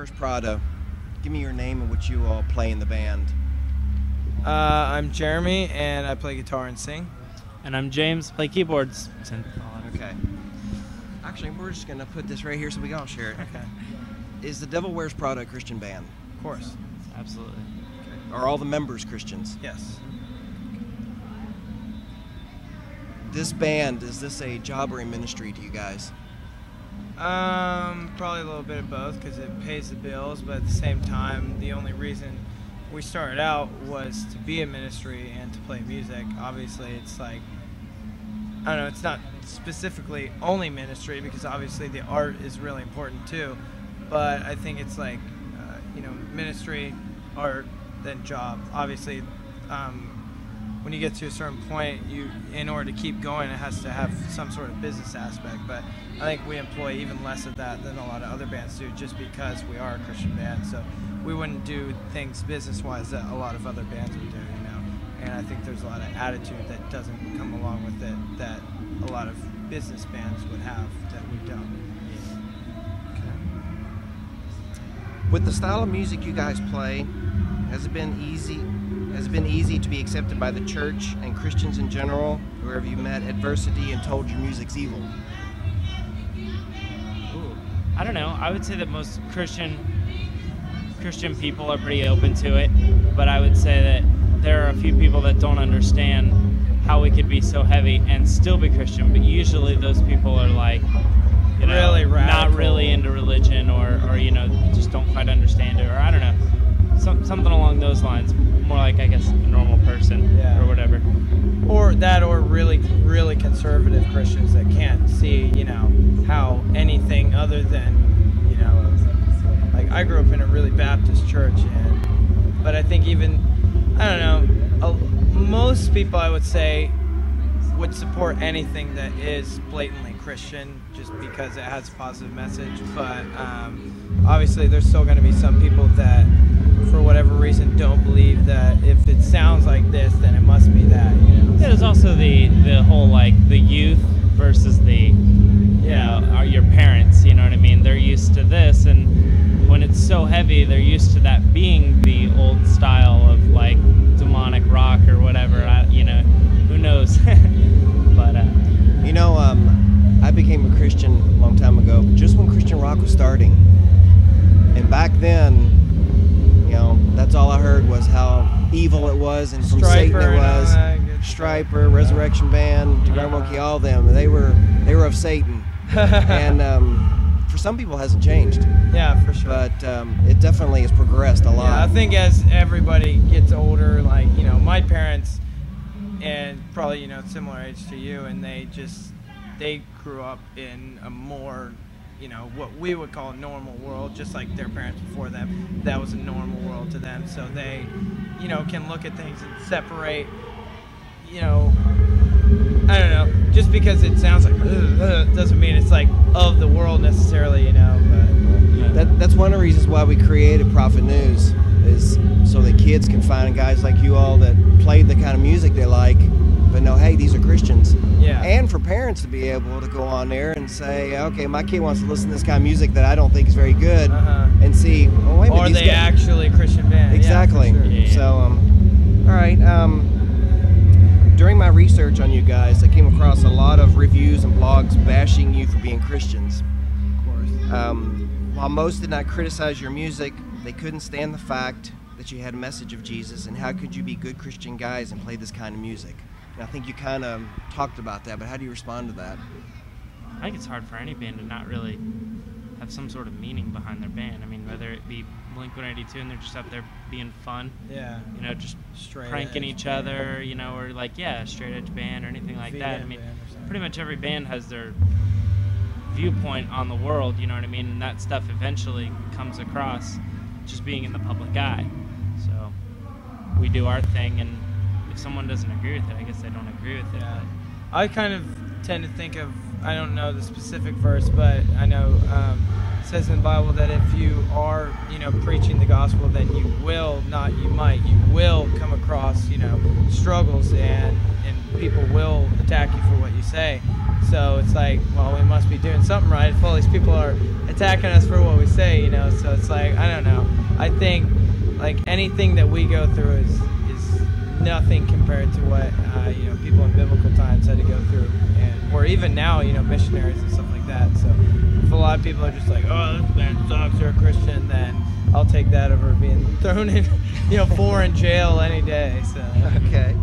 Wears Prada. Give me your name and what you all play in the band. I'm Jeremy, and I play guitar and sing. And I'm James, play keyboards. Okay. Actually, we're just going to put this right here so we can all share it. Okay. Is the Devil Wears Prada a Christian band? Of course. Absolutely. Okay. Are all the members Christians? Yes. This band, is this a job or a ministry to you guys? Probably a little bit of both because it pays the bills, but at the same time, the only reason we started out was to be a ministry and to play music. Obviously, it's like, I don't know, it's not specifically only ministry because obviously the art is really important too, but I think it's like, ministry, art, then job. Obviously, when you get to a certain point, in order to keep going, it has to have some sort of business aspect. But I think we employ even less of that than a lot of other bands do, just because we are a Christian band. So we wouldn't do things business-wise that a lot of other bands would do, And I think there's a lot of attitude that doesn't come along with it that a lot of business bands would have that we don't. Okay. With the style of music you guys play, has it been easy to be accepted by the church and Christians in general, or have you met adversity and told your music's evil? Ooh, I don't know. I would say that most Christian people are pretty open to it, but I would say that there are a few people that don't understand how we could be so heavy and still be Christian, but usually those people are like, really radical, not really into religion, or just don't quite understand it, or I don't know. Something along those lines, more like, I guess, a normal person, or whatever. Or really, really conservative Christians that can't see, how anything other than, like I grew up in a really Baptist church, but I think even, I don't know, most people I would say would support anything that is blatantly Christian just because it has a positive message, but obviously there's still going to be some people that for whatever reason don't believe that if it sounds like this then it must be that. There's also the whole like the youth versus the your parents, you know what I mean? They're used to this, and when it's so heavy they're used to that being the old style of like demonic rock or whatever. Who knows? But I became a Christian a long time ago, just when Christian rock was starting. And back then, that's all I heard was how evil it was and from Satan it was. Striper, Resurrection Band, Grand Monkey, all of them. They were of Satan. And for some people it hasn't changed. Yeah, for sure. But it definitely has progressed a lot. Yeah, I think as everybody gets older, like, my parents, and probably, similar age to you, and they grew up in a more, what we would call a normal world, just like their parents before them. That was a normal world to them. So they, can look at things and separate, I don't know, just because it sounds like doesn't mean it's like of the world necessarily, but that's one of the reasons why we created Prophet Newz, is so that kids can find guys like you all that play the kind of music they like, but know, hey, these are Christians. Yeah. And for parents to be able to go on there and say, okay, my kid wants to listen to this kind of music that I don't think is very good, and see, oh, wait a minute, are they actually a Christian band? Exactly. Yeah, for sure. So, all right. During my research on you guys, I came across a lot of reviews and blogs bashing you for being Christians. Of course. While most did not criticize your music, they couldn't stand the fact that you had a message of Jesus, and how could you be good Christian guys and play this kind of music? And I think you kind of talked about that, but how do you respond to that? I think it's hard for any band to not really have some sort of meaning behind their band. I mean, whether it be Blink-182 and they're just out there being fun, just straight pranking each other, or like, straight edge band or anything like that. I mean, pretty much every band has their viewpoint on the world, you know what I mean? And that stuff eventually comes across just being in the public eye. So we do our thing, and if someone doesn't agree with it, I guess they don't agree with it. Yeah. I kind of tend to think of, I don't know the specific verse, but I know it says in the Bible that if you are, preaching the gospel, then you will, not you might, you will come across, struggles, and people will attack you for what you say. So it's like, well, we must be doing something right if all these people are attacking us for what we say, you know. So it's like, I don't know. I think like anything that we go through is nothing compared to what you know, people in biblical times had to go through, and or even now, you know, missionaries and stuff like that. So if a lot of people are just like, oh, this band sucks, they're a Christian, then I'll take that over being thrown in, you know, foreign jail any day. So Okay.